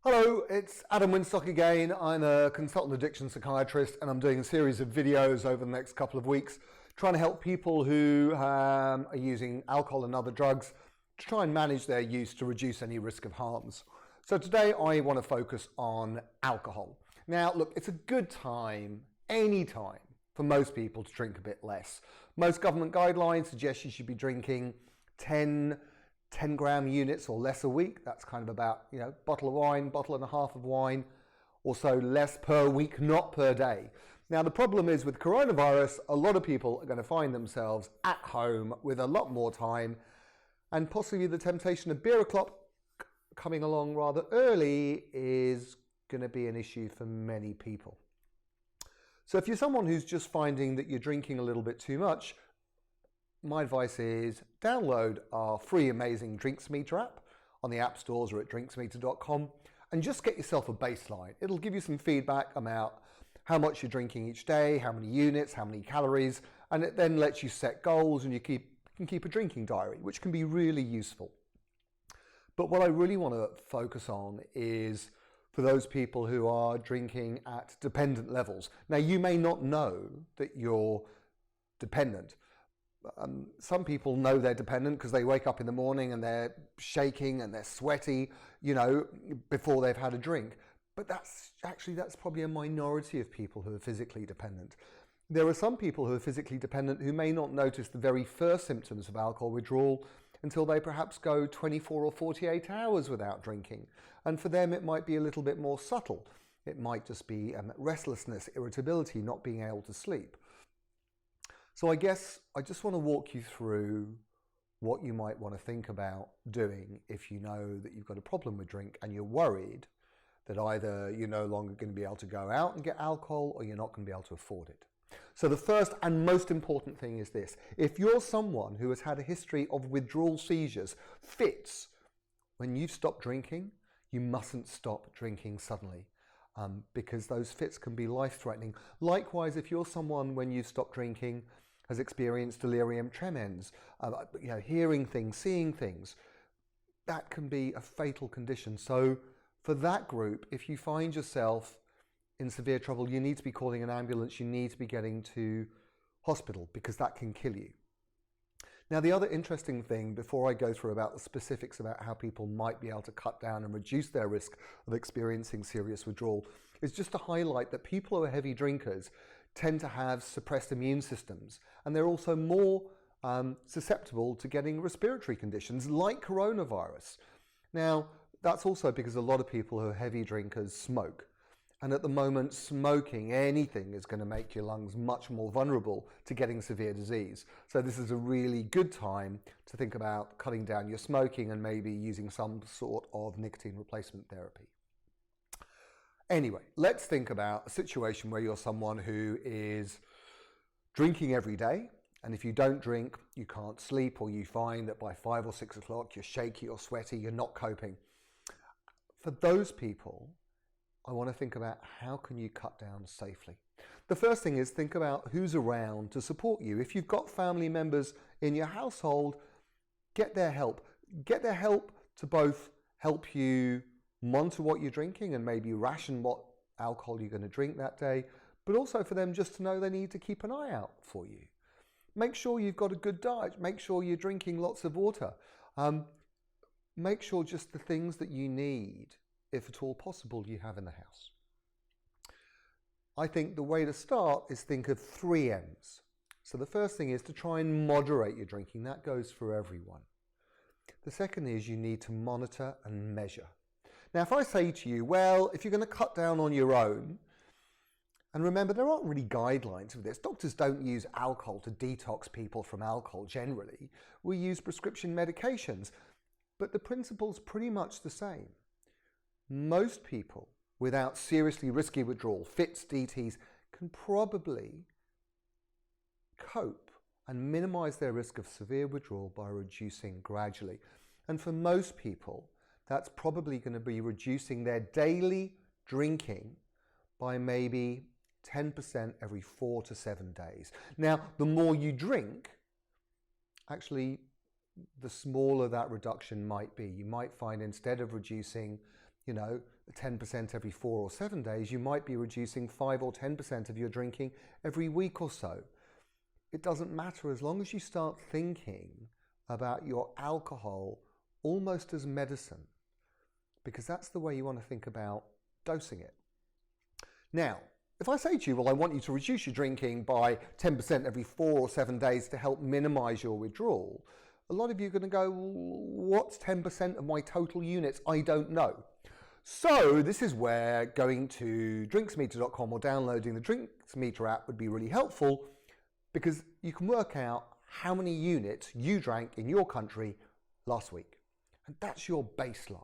Hello, it's Adam Winstock again. I'm a consultant addiction psychiatrist and I'm doing a series of videos over the next couple of weeks trying to help people who are using alcohol and other drugs to try and manage their use to reduce any risk of harms. So today I want to focus on alcohol. Now look, it's a good time, any time, for most people to drink a bit less. Most government guidelines suggest you should be drinking 10 gram units or less a week. That's kind of about, bottle of wine, bottle and a half of wine. Also less per week, not per day. Now the problem is with coronavirus, a lot of people are going to find themselves at home with a lot more time, and possibly the temptation of beer o'clock coming along rather early is going to be an issue for many people. So if you're someone who's just finding that you're drinking a little bit too much, my advice is download our free amazing Drinksmeter app on the app stores or at drinksmeter.com and just get yourself a baseline. It'll give you some feedback about how much you're drinking each day, how many units, how many calories, and it then lets you set goals and you can keep a drinking diary, which can be really useful. But what I really want to focus on is for those people who are drinking at dependent levels. Now, you may not know that you're dependent. Some people know they're dependent because they wake up in the morning and they're shaking and they're sweaty, before they've had a drink. But that's probably a minority of people who are physically dependent. There are some people who are physically dependent who may not notice the very first symptoms of alcohol withdrawal until they perhaps go 24 or 48 hours without drinking. And for them, it might be a little bit more subtle. It might just be restlessness, irritability, not being able to sleep. So I guess I just want to walk you through what you might want to think about doing if you know that you've got a problem with drink and you're worried that either you're no longer going to be able to go out and get alcohol or you're not going to be able to afford it. So the first and most important thing is this. If you're someone who has had a history of withdrawal seizures, fits, when you've stopped drinking, you mustn't stop drinking suddenly. Because those fits can be life-threatening. Likewise, if you're someone when you've stopped drinking has experienced delirium tremens, hearing things, seeing things, that can be a fatal condition. So for that group, if you find yourself in severe trouble, you need to be calling an ambulance, you need to be getting to hospital because that can kill you. Now, the other interesting thing, before I go through about the specifics about how people might be able to cut down and reduce their risk of experiencing serious withdrawal, is just to highlight that people who are heavy drinkers tend to have suppressed immune systems, and they're also more susceptible to getting respiratory conditions like coronavirus. Now, that's also because a lot of people who are heavy drinkers smoke. And at the moment, smoking anything is going to make your lungs much more vulnerable to getting severe disease. So this is a really good time to think about cutting down your smoking and maybe using some sort of nicotine replacement therapy. Anyway, let's think about a situation where you're someone who is drinking every day. And if you don't drink, you can't sleep, or you find that by 5 or 6 o'clock, you're shaky or sweaty, you're not coping. For those people, I want to think about how can you cut down safely. The first thing is think about who's around to support you. If you've got family members in your household, get their help. Get their help to both help you monitor what you're drinking and maybe ration what alcohol you're going to drink that day, but also for them just to know they need to keep an eye out for you. Make sure you've got a good diet. Make sure you're drinking lots of water. Make sure just the things that you need, if at all possible, you have in the house. I think the way to start is think of 3 M's. So the first thing is to try and moderate your drinking. That goes for everyone. The second is you need to monitor and measure. Now, if I say to you, well, if you're going to cut down on your own, and remember, there aren't really guidelines for this. Doctors don't use alcohol to detox people from alcohol generally. We use prescription medications, but the principle's pretty much the same. Most people without seriously risky withdrawal, fits, DTs, can probably cope and minimize their risk of severe withdrawal by reducing gradually. And for most people, that's probably going to be reducing their daily drinking by maybe 10% every 4 to 7 days. Now, the more you drink, actually, the smaller that reduction might be. You might find instead of reducing 10% every 4 or 7 days, you might be reducing 5 or 10% of your drinking every week or so. It doesn't matter as long as you start thinking about your alcohol almost as medicine, because that's the way you want to think about dosing it. Now, if I say to you, well, I want you to reduce your drinking by 10% every 4 or 7 days to help minimize your withdrawal, a lot of you are going to go, what's 10% of my total units? I don't know. So this is where going to drinksmeter.com or downloading the Drinksmeter app would be really helpful, because you can work out how many units you drank in your country last week. And that's your baseline.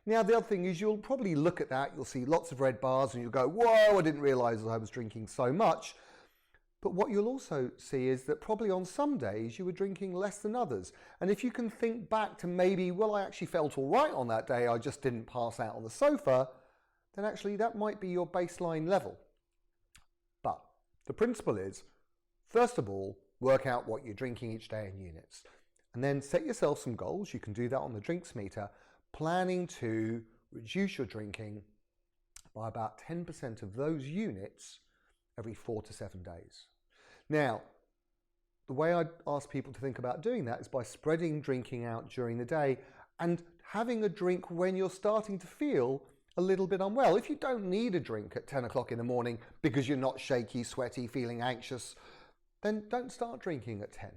Now, the other thing is you'll probably look at that, you'll see lots of red bars and you'll go, whoa, I didn't realize I was drinking so much. But what you'll also see is that probably on some days you were drinking less than others. And if you can think back to maybe, well, I actually felt all right on that day, I just didn't pass out on the sofa, then actually that might be your baseline level. But the principle is, first of all, work out what you're drinking each day in units. And then set yourself some goals. You can do that on the Drinksmeter, planning to reduce your drinking by about 10% of those units every 4 to 7 days. Now, the way I'd ask people to think about doing that is by spreading drinking out during the day and having a drink when you're starting to feel a little bit unwell. If you don't need a drink at 10 o'clock in the morning because you're not shaky, sweaty, feeling anxious, then don't start drinking at 10.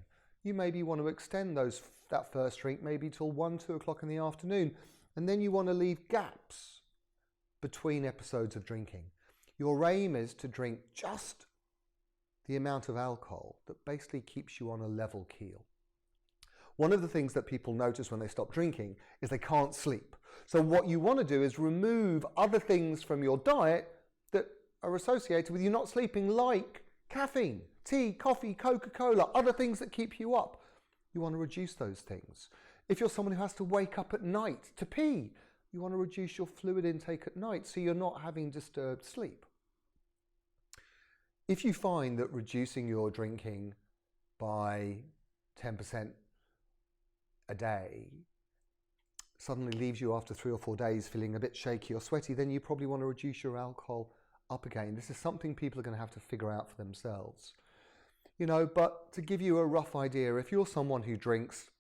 You maybe want to extend that first drink maybe till 1, 2 o'clock in the afternoon, and then you want to leave gaps between episodes of drinking. Your aim is to drink just the amount of alcohol that basically keeps you on a level keel. One of the things that people notice when they stop drinking is they can't sleep. So what you want to do is remove other things from your diet that are associated with you not sleeping, like caffeine, tea, coffee, Coca-Cola, other things that keep you up. You want to reduce those things. If you're someone who has to wake up at night to pee, you want to reduce your fluid intake at night so you're not having disturbed sleep. If you find that reducing your drinking by 10% a day suddenly leaves you after 3 or 4 days feeling a bit shaky or sweaty, then you probably want to reduce your alcohol up again. This is something people are going to have to figure out for themselves. But to give you a rough idea, if you're someone who drinks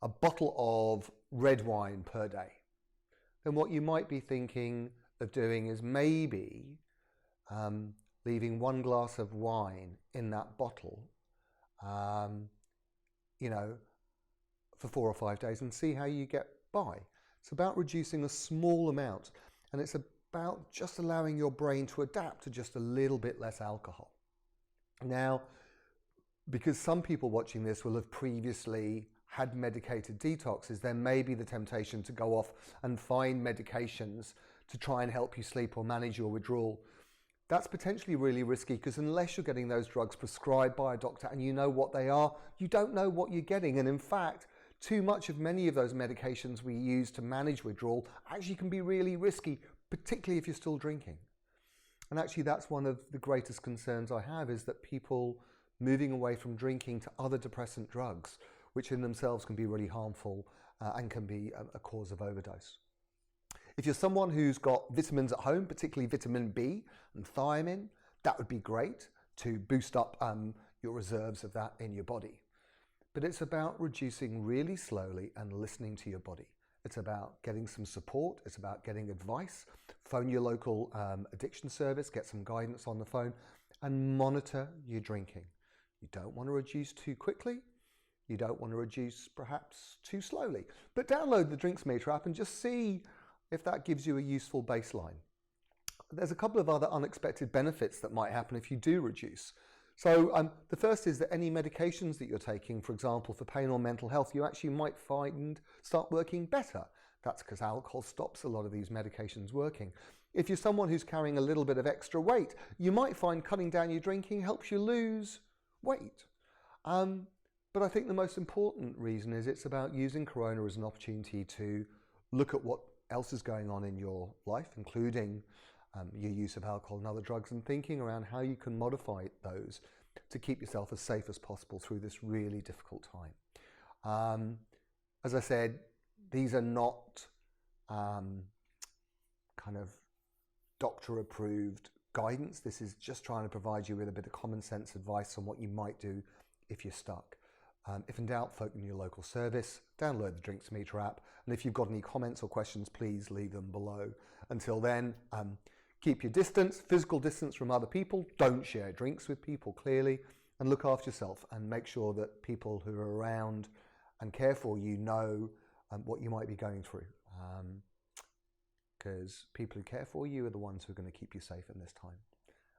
a bottle of red wine per day, then what you might be thinking of doing is maybe leaving 1 glass of wine in that bottle, for 4 or 5 days and see how you get by. It's about reducing a small amount, and it's about just allowing your brain to adapt to just a little bit less alcohol. Now, because some people watching this will have previously had medicated detoxes, there may be the temptation to go off and find medications to try and help you sleep or manage your withdrawal. That's potentially really risky, because unless you're getting those drugs prescribed by a doctor and you know what they are, you don't know what you're getting. And in fact, too much of many of those medications we use to manage withdrawal actually can be really risky, particularly if you're still drinking. And actually that's one of the greatest concerns I have, is that people moving away from drinking to other depressant drugs, which in themselves can be really harmful and can be a cause of overdose. If you're someone who's got vitamins at home, particularly vitamin B and thiamine, that would be great to boost up your reserves of that in your body. But it's about reducing really slowly and listening to your body. It's about getting some support. It's about getting advice. Phone your local addiction service, get some guidance on the phone, and monitor your drinking. You don't want to reduce too quickly. You don't want to reduce perhaps too slowly. But download the Drinksmeter app and just see if that gives you a useful baseline. There's a couple of other unexpected benefits that might happen if you do reduce. So the first is that any medications that you're taking, for example, for pain or mental health, you actually might find start working better. That's because alcohol stops a lot of these medications working. If you're someone who's carrying a little bit of extra weight, you might find cutting down your drinking helps you lose weight. But I think the most important reason is it's about using Corona as an opportunity to look at what else is going on in your life, including your use of alcohol and other drugs, and thinking around how you can modify those to keep yourself as safe as possible through this really difficult time. As I said, these are not kind of doctor-approved guidance. This is just trying to provide you with a bit of common sense advice on what you might do if you're stuck. If in doubt, phone your local service, download the Drinks Meter app, and if you've got any comments or questions, please leave them below. Until then, keep your distance, physical distance from other people, don't share drinks with people clearly, and look after yourself and make sure that people who are around and care for you know what you might be going through. Because people who care for you are the ones who are going to keep you safe in this time.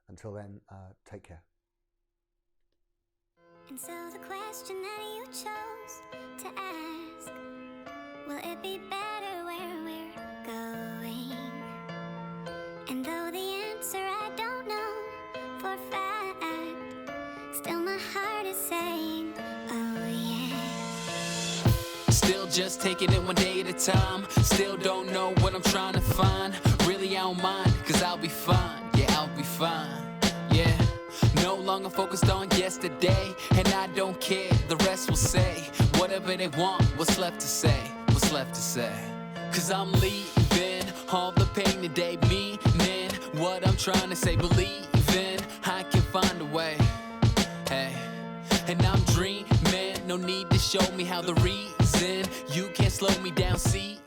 Until then, take care. And so the question that you chose to ask, will it be better where we're going? And though the answer I don't know for a fact, still my heart is saying, oh yeah. Still just taking it one day at a time. Still don't know what I'm trying to find. Really I don't mind, cause I'll be fine. Yeah, I'll be fine. Yeah. No longer focused on yesterday, and I don't care, the rest will say whatever they want, what's left to say, what's left to say. Cause I'm leaving all the pain today, meaning what I'm trying to say, believing I can find a way. Hey, and I'm dreaming, no need to show me how the reason you can't slow me down, see